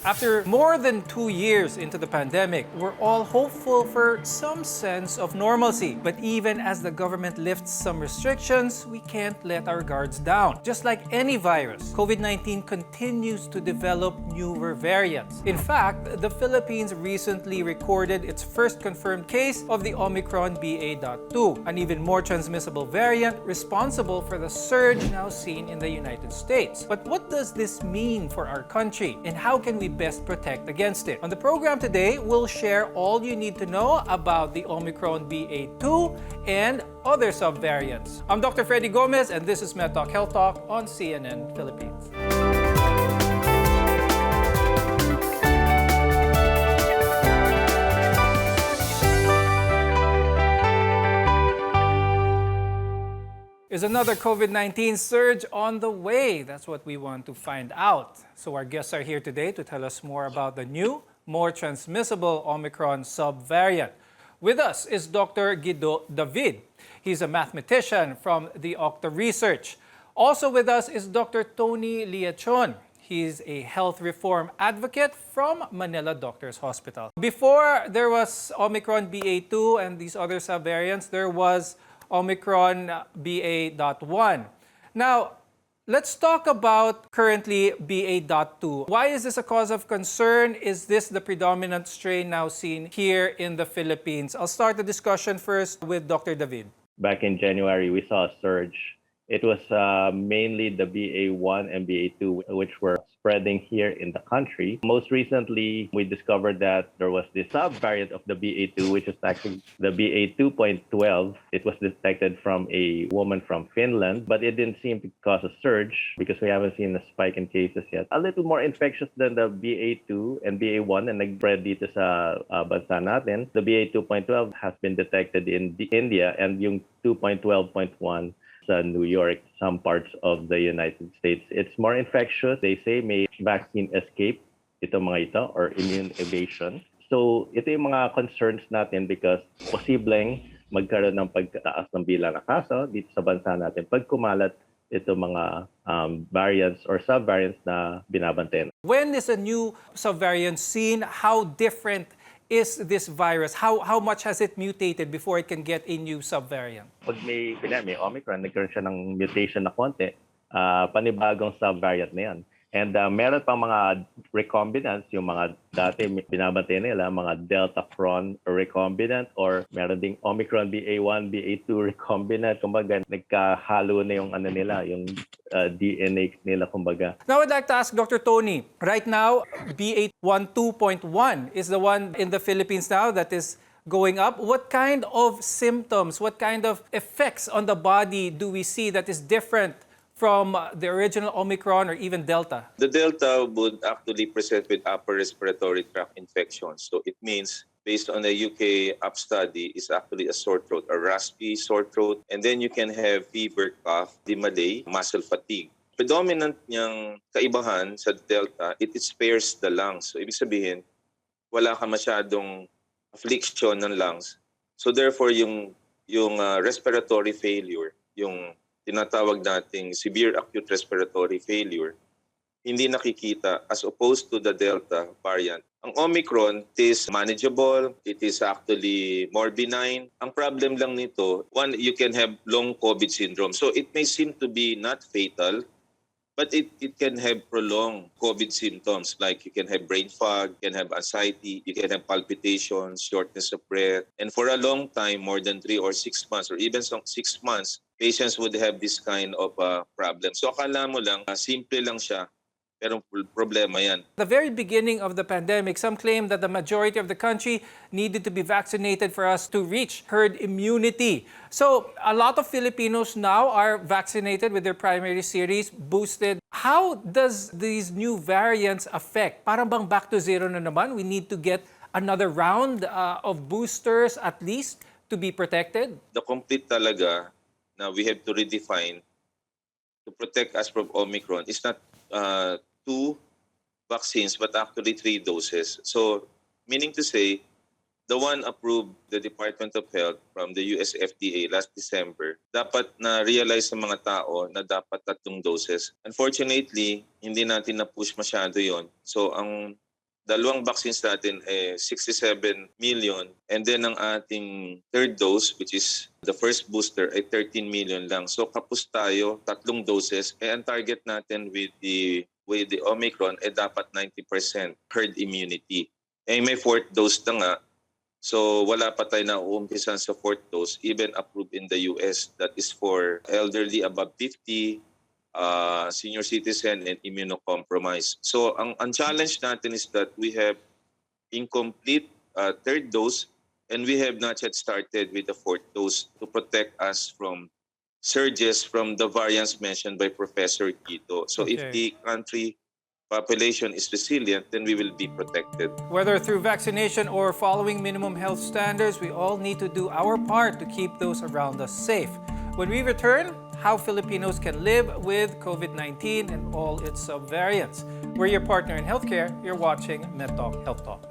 After more than 2 years into the pandemic, we're all hopeful for some sense of normalcy. But even as the government lifts some restrictions, we can't let our guards down. Just like any virus, COVID-19 continues to develop newer variants. In fact, the Philippines recently recorded its first confirmed case of the Omicron BA.2, an even more transmissible variant responsible for the surge now seen in the United States. But what does this mean for our country, and how can we best protect against it? On the program today, we'll share all you need to know about the Omicron BA.2 and other subvariants. I'm Dr. Freddy Gomez, and this is MedTalk Health Talk on CNN Philippines. Is another COVID-19 surge on the way? That's what we want to find out. So our guests are here today to tell us more about the new, more transmissible Omicron subvariant. With us is Dr. Guido David. He's a mathematician from the Octa Research. Also with us is Dr. Tony Liachon. He's a health reform advocate from Manila Doctors Hospital. Before there was Omicron BA.2 and these other subvariants, there was Omicron BA.1. Now, let's talk about currently BA.2. Why is this a cause of concern? Is this the predominant strain now seen here in the Philippines? I'll start the discussion first with Dr. David. Back in January, we saw a surge. It was mainly the BA.1 and BA.2, which were spreading here in the country. Most recently, we discovered that there was this subvariant of the BA.2, which is actually the BA.2.12. It was detected from a woman from Finland, but it didn't seem to cause a surge because we haven't seen a spike in cases yet. A little more infectious than the BA.2 and BA.1 and nag-spread dito sa bansa natin. The BA.2.12 has been detected in India, and yung 2.12.1 sa New York, some parts of the United States. It's more infectious. They say may vaccine escape ito mga ito or immune evasion. So ito yung mga concerns natin because posibleng magkaroon ng pagtaas ng bilang ng kaso dito sa bansa natin pag kumalat ito mga variants or subvariants na binabantayan. When is a new subvariant seen? How different is this virus? How much has it mutated before it can get a new subvariant? Pag may Omicron, nagkaroon siya ng mutation na konti, panibagong subvariant na yan. And meron pang mga recombinants, yung mga dati binabantay nila, mga Delta Cron recombinant, or meron ding Omicron BA.1, BA.2 recombinant. Kumbaga, nagkahalo na yung yung DNA nila, kumbaga. Now, I'd like to ask Dr. Tony, right now, BA.1.2.1 is the one in the Philippines now that is going up. What kind of symptoms, what kind of effects on the body do we see that is different from the original Omicron or even Delta? The Delta would actually present with upper respiratory tract infections. So it means, based on a UK app study, is actually a sore throat, a raspy sore throat. And then you can have fever, cough, dimade, muscle fatigue. Predominant niyang kaibahan sa Delta, it spares the lungs. So ibig sabihin, wala ka masyadong affliction ng lungs. So therefore, yung respiratory failure, yung tinatawag nating severe acute respiratory failure, hindi nakikita as opposed to the Delta variant. Ang Omicron, it is manageable, it is actually more benign. Ang problem lang nito, one, you can have long COVID syndrome. So it may seem to be not fatal, but it can have prolonged COVID symptoms, like you can have brain fog, you can have anxiety, you can have palpitations, shortness of breath. And for a long time, more than 3 or 6 months, or even 6 months, patients would have this kind of problem. So akala mo lang, simple lang siya, pero problema yan. The very beginning of the pandemic, some claim that the majority of the country needed to be vaccinated for us to reach herd immunity. So a lot of Filipinos now are vaccinated with their primary series, boosted. How does these new variants affect? Parang bang back to zero na naman? We need to get another round of boosters at least to be protected? The complete talaga na we have to redefine to protect us from Omicron is not 2 vaccines but actually 3 doses. So meaning to say, the one approved the Department of Health from the US FDA last December, dapat na-realize ng mga tao na dapat 3 doses. Unfortunately, hindi natin na-push masyado yon. So ang dalawang vaccines natin 67 million, and then ang ating third dose, which is the first booster, ay 13 million lang. So kapos tayo, 3 doses. Ang target natin with the Omicron ay dapat 90% herd immunity. May fourth dose na nga. So wala pa tayo na uumpisan sa fourth dose, even approved in the US. That is for elderly above 50, senior citizen, and immunocompromised. So ang challenge natin is that we have incomplete third dose, and we have not yet started with the fourth dose to protect us from surges from the variants mentioned by Professor Quito. So if the country population is resilient, then we will be protected. Whether through vaccination or following minimum health standards, we all need to do our part to keep those around us safe. When we return, how Filipinos can live with COVID-19 and all its subvariants. We're your partner in healthcare. You're watching MedTalk Health Talk.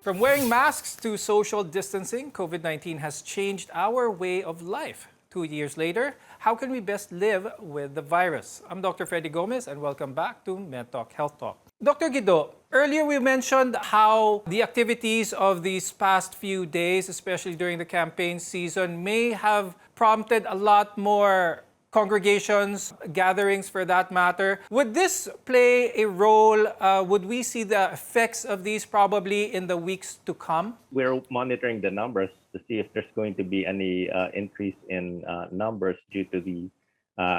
From wearing masks to social distancing, COVID-19 has changed our way of life. 2 years later, how can we best live with the virus? I'm Dr. Freddy Gomez, and welcome back to MedTalk Health Talk. Dr. Guido, earlier we mentioned how the activities of these past few days, especially during the campaign season, may have prompted a lot more congregations, gatherings for that matter. Would this play a role? Would we see the effects of these probably in the weeks to come? We're monitoring the numbers to see if there's going to be any increase in numbers due to the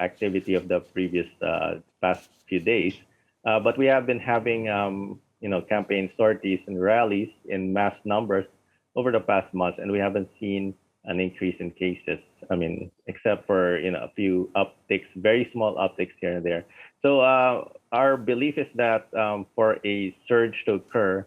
activity of the previous past few days. But we have been having campaign sorties and rallies in mass numbers over the past months, and we haven't seen an increase in cases. I mean, except for a few upticks, very small upticks here and there. So our belief is that for a surge to occur,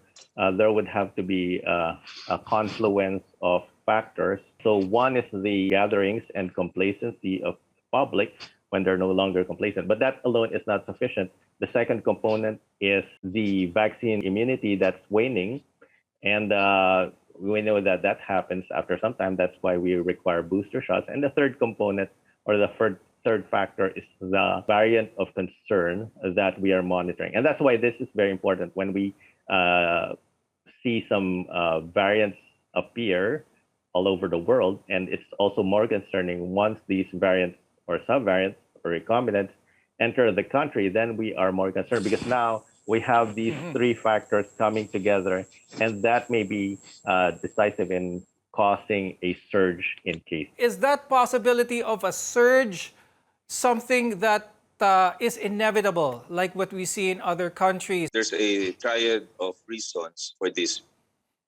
there would have to be a confluence of factors. So one is the gatherings and complacency of public when they're no longer complacent. But that alone is not sufficient. The second component is the vaccine immunity that's waning, and we know that happens after some time. That's why we require booster shots. And the third component, or the third factor, is the variant of concern that we are monitoring. And that's why this is very important. When we see some variants appear all over the world, and it's also more concerning once these variants or subvariants or recombinants enter the country, then we are more concerned, because now we have these three factors coming together, and that may be decisive in causing a surge in cases. Is that possibility of a surge something that is inevitable, like what we see in other countries? There's a triad of reasons for this.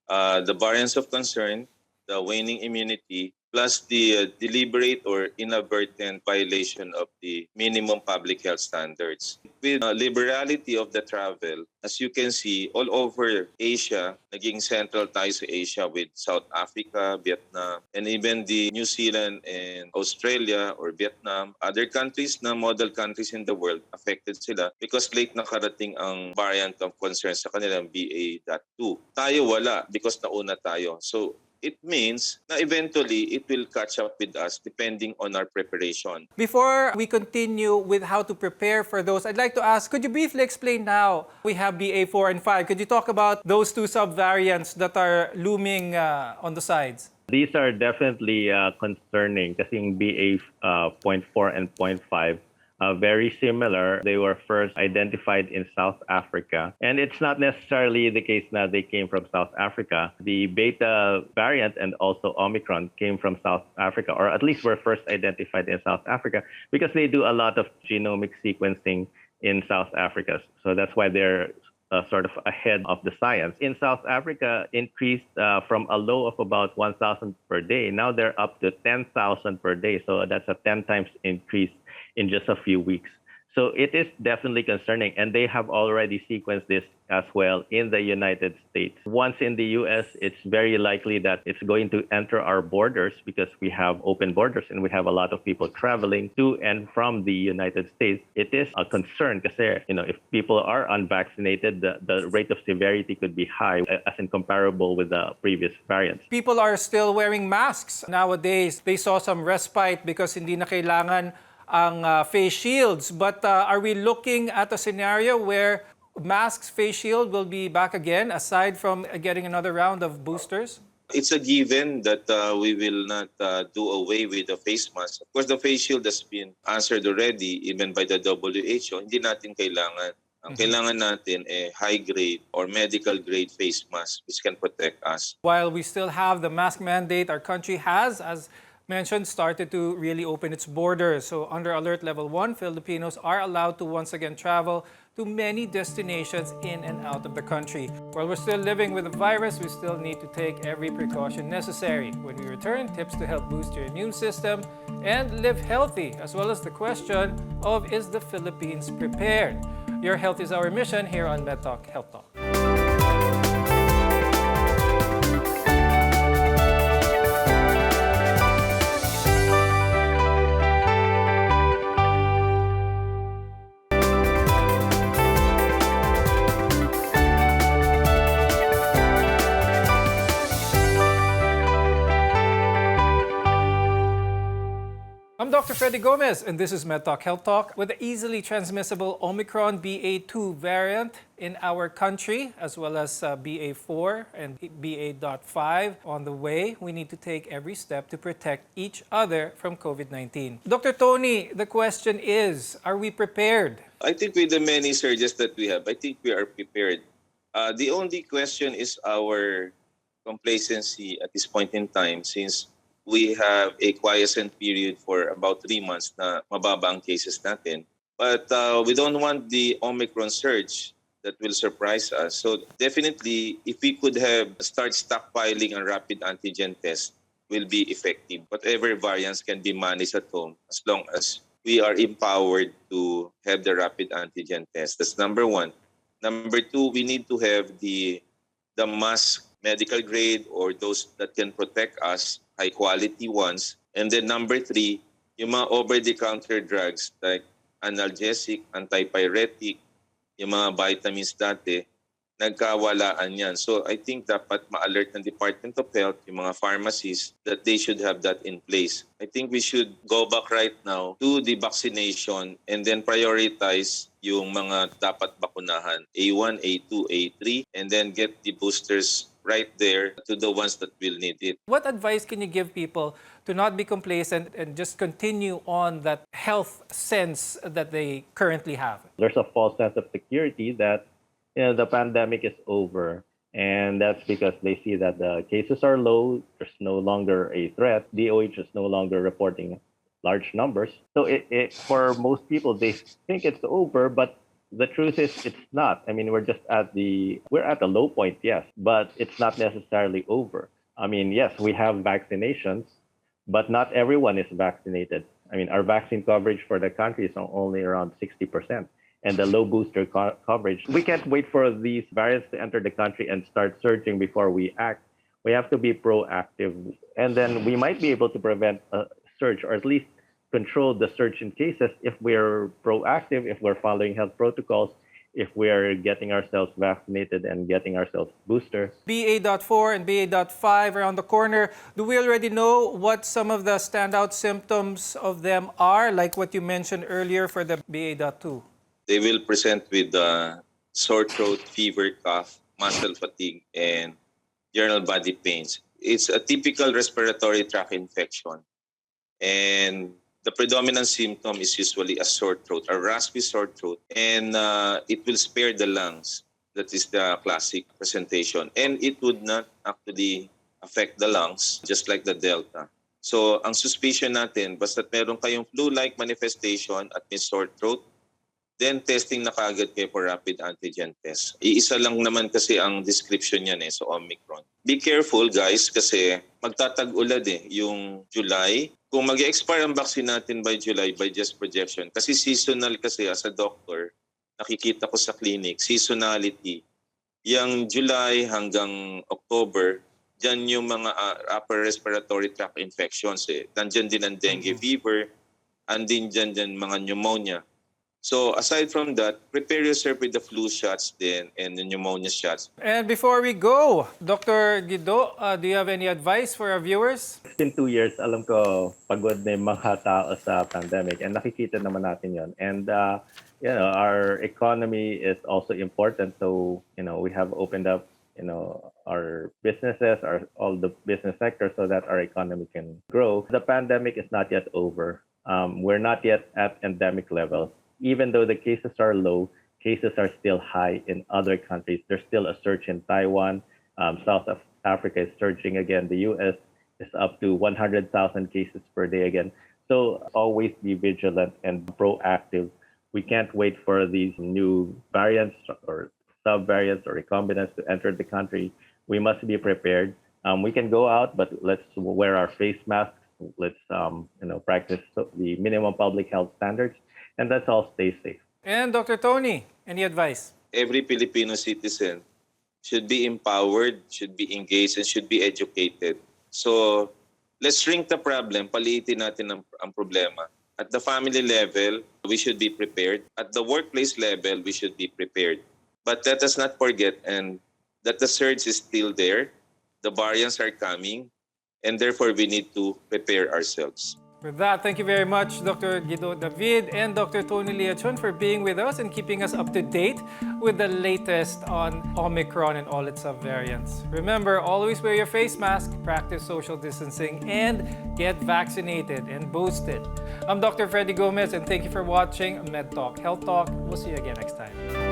The variants of concern, the waning immunity, plus the deliberate or inadvertent violation of the minimum public health standards. With liberality of the travel, as you can see, all over Asia, naging central tayo sa Asia with South Africa, Vietnam, and even the New Zealand and Australia or Vietnam, other countries na model countries in the world, affected sila because late nakarating ang variant of concern sa kanilang BA.2. Tayo wala because nauna tayo. So it means na eventually it will catch up with us depending on our preparation. Before we continue with how to prepare for those, I'd like to ask, could you briefly explain now, we have BA4 and 5. Could you talk about those two subvariants that are looming on the sides? These are definitely concerning, kasi yung BA.4 and 0.5, very similar. They were first identified in South Africa. And it's not necessarily the case that they came from South Africa. The Beta variant and also Omicron came from South Africa, or at least were first identified in South Africa, because they do a lot of genomic sequencing in South Africa. So that's why they're sort of ahead of the science. In South Africa, increased from a low of about 1,000 per day. Now they're up to 10,000 per day. So that's a 10 times increase in just a few weeks. So it is definitely concerning, and they have already sequenced this as well in the United States. Once in the US, it's very likely that it's going to enter our borders because we have open borders and we have a lot of people traveling to and from the United States. It is a concern because, if people are unvaccinated, the rate of severity could be high, as incomparable with the previous variants. People are still wearing masks nowadays. They saw some respite because hindi na kailangan ang face shields. But are we looking at a scenario where masks, face shield will be back again, aside from getting another round of boosters? It's a given that we will not do away with the face mask. Of course, the face shield has been answered already, even by the WHO. Hindi natin kailangan. Ang kailangan natin high-grade or medical-grade face mask which can protect us. While we still have the mask mandate, our country has, as mentioned, started to really open its borders. So under Alert Level 1, Filipinos are allowed to once again travel to many destinations in and out of the country. While we're still living with the virus, we still need to take every precaution necessary. When we return, tips to help boost your immune system and live healthy, as well as the question of, is the Philippines prepared? Your health is our mission here on MedTalk Health Talk. I'm Dr. Freddy Gomez, and this is MedTalk Health Talk. With the easily transmissible Omicron BA.2 variant in our country, as well as BA.4 and BA.5 on the way, we need to take every step to protect each other from COVID-19. Dr. Tony, the question is, are we prepared? I think with the many surges that we have, I think we are prepared. The only question is our complacency at this point in time, since we have a quiescent period for about 3 months na mababa ang cases natin. But we don't want the Omicron surge that will surprise us. So definitely, if we could have start stockpiling a rapid antigen test, will be effective. Whatever variants can be managed at home as long as we are empowered to have the rapid antigen test. That's number one. Number two, we need to have the mask, medical grade, or those that can protect us, high quality ones. And then number three, yung mga over-the-counter drugs like analgesic, antipyretic, yung mga vitamins dati, nagkawalaan yan. So I think dapat ma-alert ng Department of Health, yung mga pharmacies, that they should have that in place. I think we should go back right now to the vaccination and then prioritize yung mga dapat bakunahan, A1, A2, A3, and then get the boosters right there to the ones that will need it. What advice can you give people to not be complacent and just continue on that health sense that they currently have? There's a false sense of security that the pandemic is over. And that's because they see that the cases are low, there's no longer a threat, DOH is no longer reporting large numbers. So for most people, they think it's over, but the truth is it's not. I mean, we're at the low point, yes, but it's not necessarily over. I mean, yes, we have vaccinations, but not everyone is vaccinated. I mean, our vaccine coverage for the country is only around 60%. And the low booster coverage. We can't wait for these variants to enter the country and start surging before we act. We have to be proactive. And then we might be able to prevent a surge, or at least control the surge in cases if we're proactive, if we're following health protocols, if we're getting ourselves vaccinated and getting ourselves boosters. BA.4 and BA.5 around the corner. Do we already know what some of the standout symptoms of them are, like what you mentioned earlier for the BA.2? They will present with sore throat, fever, cough, muscle fatigue, and general body pains. It's a typical respiratory tract infection. And the predominant symptom is usually a sore throat, a raspy sore throat, and it will spare the lungs. That is the classic presentation. And it would not actually affect the lungs, just like the Delta. So, ang suspicion natin, basta meron kayong flu-like manifestation at may sore throat, then testing na kaagad kayo for rapid antigen test. Iisa lang naman kasi ang description niyan sa Omicron. Be careful guys kasi magtatag-ulad yung July. Kung mag-expire ang vaccine natin by July, by just projection, kasi seasonal kasi as a doctor, nakikita ko sa clinic, seasonality. Yang July hanggang October, dyan yung mga upper respiratory tract infections. Nandyan din ang dengue fever, andin dyan mga pneumonia. So aside from that, prepare yourself with the flu shots then and the pneumonia shots. And before we go, Dr. Guido, do you have any advice for our viewers? It's been 2 years, alam ko, pagod na yung mga tao sa pandemic and nakikita naman natin yon. And, our economy is also important. So, we have opened up, our businesses, all the business sectors so that our economy can grow. The pandemic is not yet over. We're not yet at endemic levels. Even though the cases are low, cases are still high in other countries. There's still a surge in Taiwan. South Africa is surging again. The U.S. is up to 100,000 cases per day again. So always be vigilant and proactive. We can't wait for these new variants or sub-variants or recombinants to enter the country. We must be prepared. We can go out, but let's wear our face masks. Let's practice the minimum public health standards. And let's all stay safe. And Dr. Tony, any advice? Every Filipino citizen should be empowered, should be engaged, and should be educated. So let's shrink the problem, paliitin natin ang problema. At the family level, we should be prepared. At the workplace level, we should be prepared. But let us not forget that the surge is still there. The variants are coming, and therefore we need to prepare ourselves. With that, thank you very much, Dr. Guido David and Dr. Tony Liachon for being with us and keeping us up to date with the latest on Omicron and all its subvariants. Remember, always wear your face mask, practice social distancing, and get vaccinated and boosted. I'm Dr. Freddy Gomez, and thank you for watching Med Talk Health Talk. We'll see you again next time.